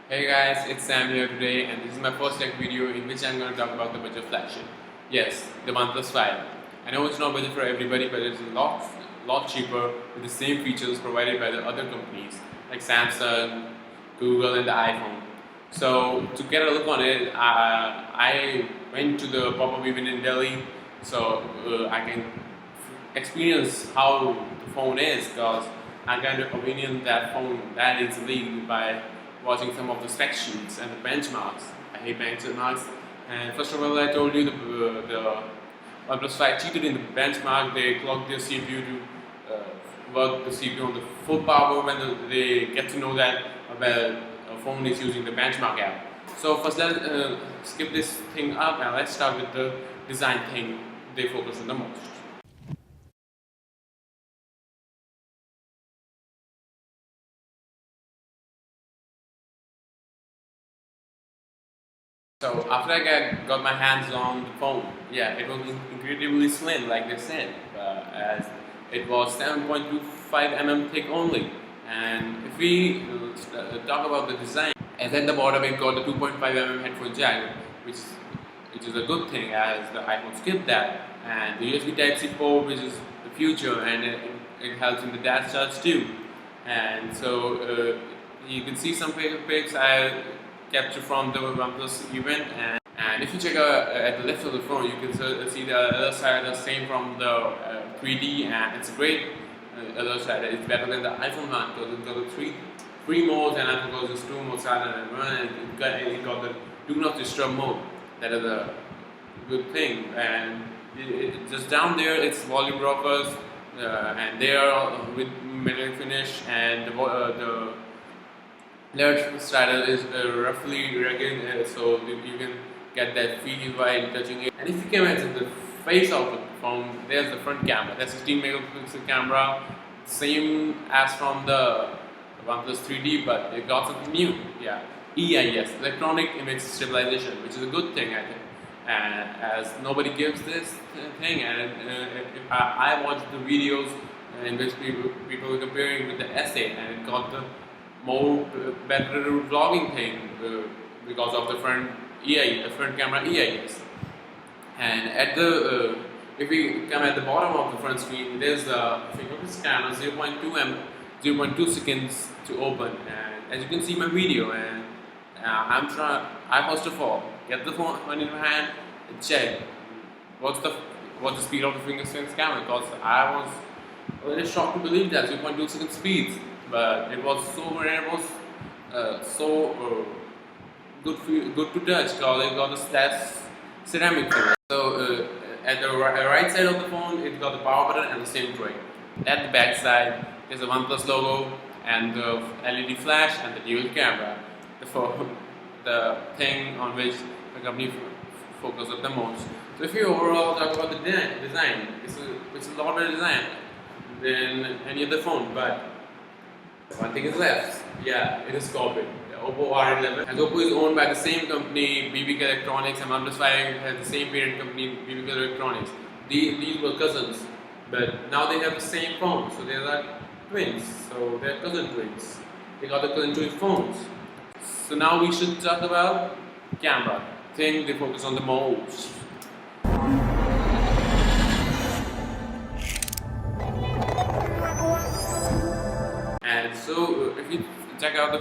Hey guys, it's Sam here today, and this is my first tech video in which I'm going to talk about the budget flagship. Yes, the OnePlus 5. I know it's not budget for everybody, but it's a lot cheaper with the same features provided by the other companies like Samsung, Google, and the iPhone. So to get a look on it, I went to the pop-up event in Delhi, so I can experience how the phone is, because I got an opinion that phone that easily by watching some of the spec sheets and the benchmarks. I hate benchmarks. And first of all, I told you the OnePlus 5 cheated in the benchmark. They clocked their CPU to work the CPU on the full power when they get to know that a phone is using the benchmark app. So first, let's skip this thing up and let's start with the design thing they focus on the most. So after I got my hands on the phone, yeah, it was incredibly slim, like they said, as it was 7.25 thick only. And if we talk about the design, as at the bottom it got the 2.5 headphone jack, which is a good thing as the iPhone skipped that, and the USB Type-C port, which is the future, and it helps in the dash charge too. And so you can see some pics I capture from the OnePlus event, and if you check out at the left of the phone, you can see the other side the same from the 3D, and it's a great other side. It's better than the iPhone one because it got the three modes, and iPhone goes just two modes, silent and run, and it got the do not disturb mode. That is a good thing, and just down there it's volume droppers, and they are with metal finish, and the lead straddle is roughly rugged, so you can get that feel while touching it. And if you can imagine the face of the phone, there's the front camera. That's 16 megapixel camera, same as from the OnePlus 3D, but it got something new. Yeah, EIS, electronic image stabilization, which is a good thing, I think. And as nobody gives this thing, and if I watched the videos in which people were comparing with the S8, and it got the more better vlogging thing because of the front the front camera EIS. And at the if we come at the bottom of the front screen, there's the fingerprint scanner, 0.2 seconds to open. And as you can see my video, and I first of all get the phone in my hand and check what's the speed of the fingerprint scanner, because I was really shocked to believe that 0.2 second speeds, but it was good to touch because it got the ceramic finish. So at the right side of the phone, it got the power button and the SIM tray. At the back side, there's the OnePlus logo and the LED flash and the dual camera. The thing on which the company focuses the most. So if you overall talk about the design, it's a lot better design than any other phone, but one thing is left. Yeah, it is copied. The Oppo R11. As Oppo is owned by the same company, BBK Electronics, and OnePlus 5 has the same parent company, BBK Electronics. These were cousins, but now they have the same phone, so they're like twins. So they're cousin twins. They got the cousin twin phones. So now we should talk about camera. Thing they focus on the most. And so if you check out the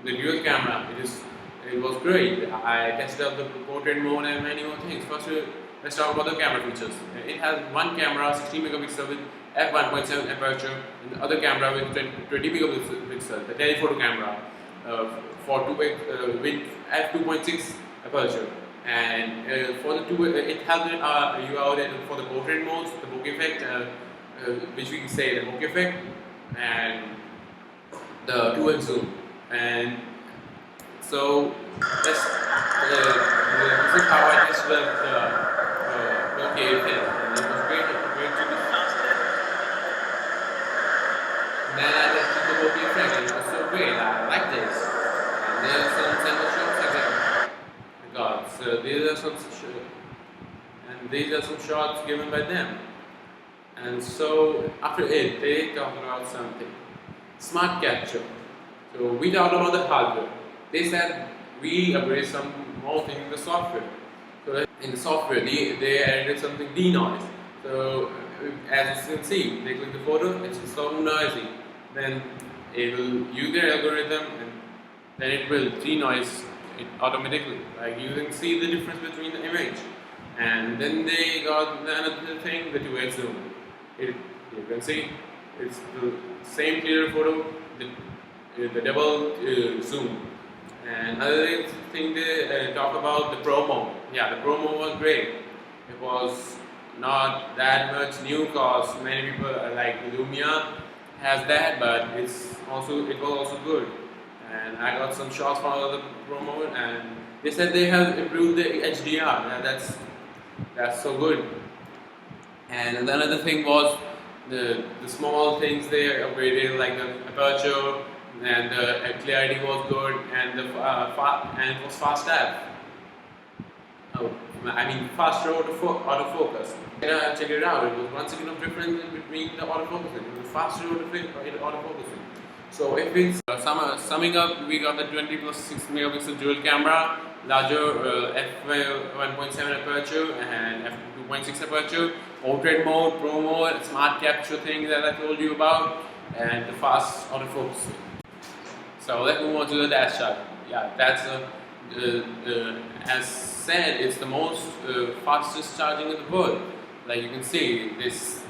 dual camera, it was great. I tested out the portrait mode and many more things. First, let's talk about the camera features. It has one camera, 16 megapixel with f1.7 aperture, and the other camera with 20 megapixel, the telephoto camera, with f2.6 aperture. And for the two, it helped you out for the portrait modes, the bokeh effect, which we can say the bokeh effect, and the 2x zoom. And so this is how I tested the bokeh effect, and it was great to be. Then I tested the bokeh effect, and it was so great. I like this. And there are some sample shots again. God, so these are some shots given by them. And so after it, they talk about something. Smart capture. So we talked about the hardware. They said we upgrade some more things in the software. So in the software, they added something denoise. So as you can see, they click the photo, it's so noisy. Then it will use their algorithm and then it will denoise it automatically. Like you can see the difference between the image. And then they got another thing, the 2x zoom. You can see it's the same clear photo, the double zoom. And another thing they talk about the promo. Yeah, the promo was great. It was not that much new cause many people like Lumia has that, but it was also good. And I got some shots from the promo, and they said they have improved the HDR. Yeah, that's so good. And another thing was the small things they upgraded, like the aperture and the clarity was good, and and it was fast tap. Oh, I mean faster autofocus. Check it out. It was 1 second of difference in between the autofocusing. It was faster autofocusing. So if it's summing up, we got the 20 plus 6 megapixel dual camera, larger f1.7 aperture and f2.6 aperture, portrait mode, pro mode, smart capture thing that I told you about, and the fast autofocusing. So let's move on to the dash shot. Yeah, that's as said, it's the most fastest charging in the world. Like you can see, this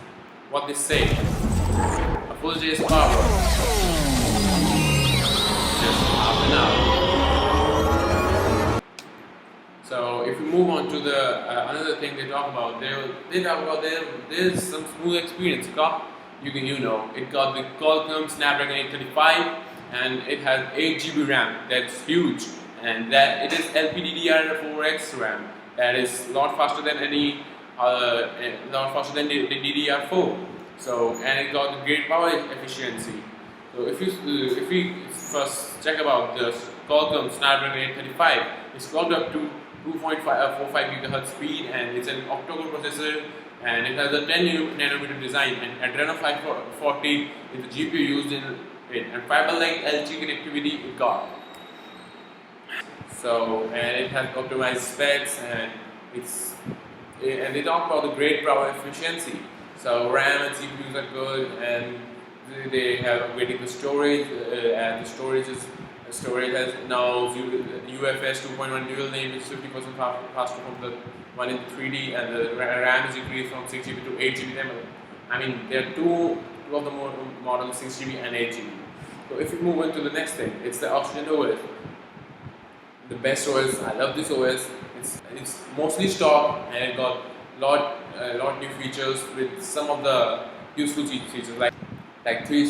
what they say, a full day's power, just half an hour. So if we move on to the another thing they talk about, they talk about there's some smooth experience. It got the Qualcomm Snapdragon 835. And it has 8 GB RAM. That's huge, and that it is LPDDR4X RAM. That is a lot faster than the DDR4. So and it got great power efficiency. So if we first check about the Qualcomm Snapdragon 835, it's clocked up to 2.45 GHz speed, and it's an octa-core processor, and it has a 10 nanometer design, and Adreno 540 is the GPU used in it, and fiber-like LTE connectivity it got. So and it has optimized specs, and they talk about the great power efficiency. So RAM and CPUs are good, and they have upgraded the storage, and the storage has now UFS 2.1 dual name, which is 50% faster from the one in 3D, and the RAM is increased from 6 GB to 8 GB. I mean, there are two of the models, 6 GB and 8 GB. So if we move on to the next thing, it's the Oxygen OS. The best OS. I love this OS. It's mostly stock, and it got a lot new features with some of the useful features like three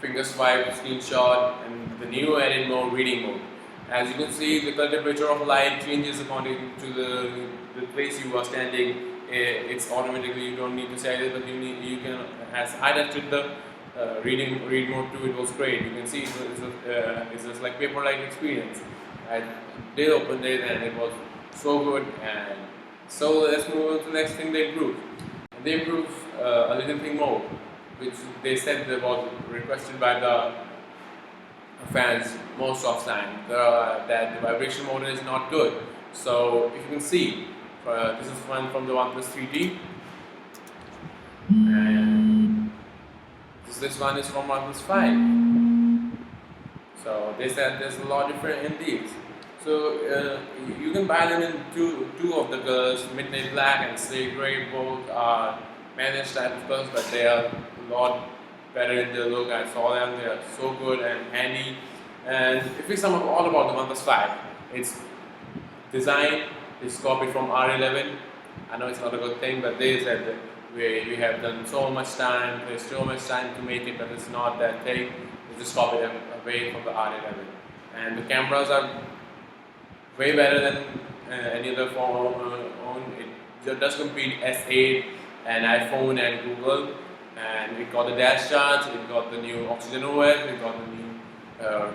finger swipe, screenshot, and the new added mode, reading mode. As you can see, the color temperature of light changes according to the place you are standing. It's automatically, you don't need to set it, but you can, as I tested the read mode too, it was great. You can see it's just like paper-like experience. I did open it, and it was so good. And so let's move on to the next thing they improved. They improved a little thing more, which they said was requested by the fans most of the time, that the vibration motor is not good. So if you can see, this is one from the OnePlus 3T, and this one is from OnePlus 5. So they said there's a lot different in these. So you can buy them in two of the colors, midnight black and slate gray. Both are managed type of colors, but they are a lot better in the look. I saw them; they are so good and handy. And if we sum up all about the OnePlus 5, its design is copied from R11. I know it's not a good thing, but they said that we have done so much time. There's so much time to make it, but it's not that thing. We just copied them away from the R11, and the cameras are way better than any other phone. It does compete S8 and iPhone and Google, and it got the dash charge, it got the new Oxygen OS, it got the new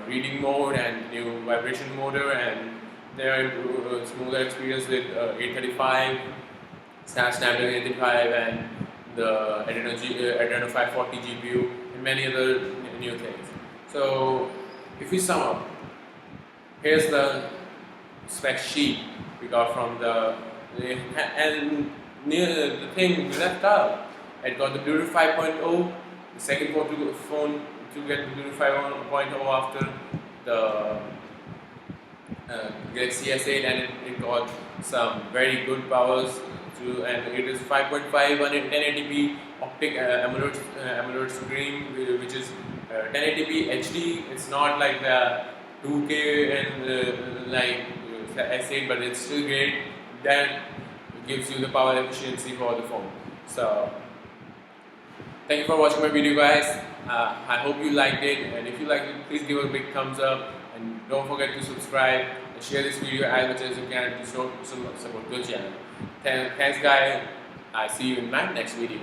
reading mode and new vibration motor, and there are smoother experience with 835, Snapdragon 835, and the Adreno 540 GPU, and many other new things. So if we sum up, here's the spec sheet we got from and near the thing we left out. It got the Bluetooth 5.0, the second phone to get the Bluetooth 5.0 after the Galaxy S8, and it got some very good powers to, and it is 5.5 on 1080p optic AMOLED screen, which is 1080p HD. It's not like the 2K and S8, but it's still great. That gives you the power efficiency for the phone. So thank you for watching my video, guys. I hope you liked it, and if you liked it, please give it a big thumbs up, and don't forget to subscribe and share this video as much as you can to show some support to the channel. Thanks, guys. I see you in my next video.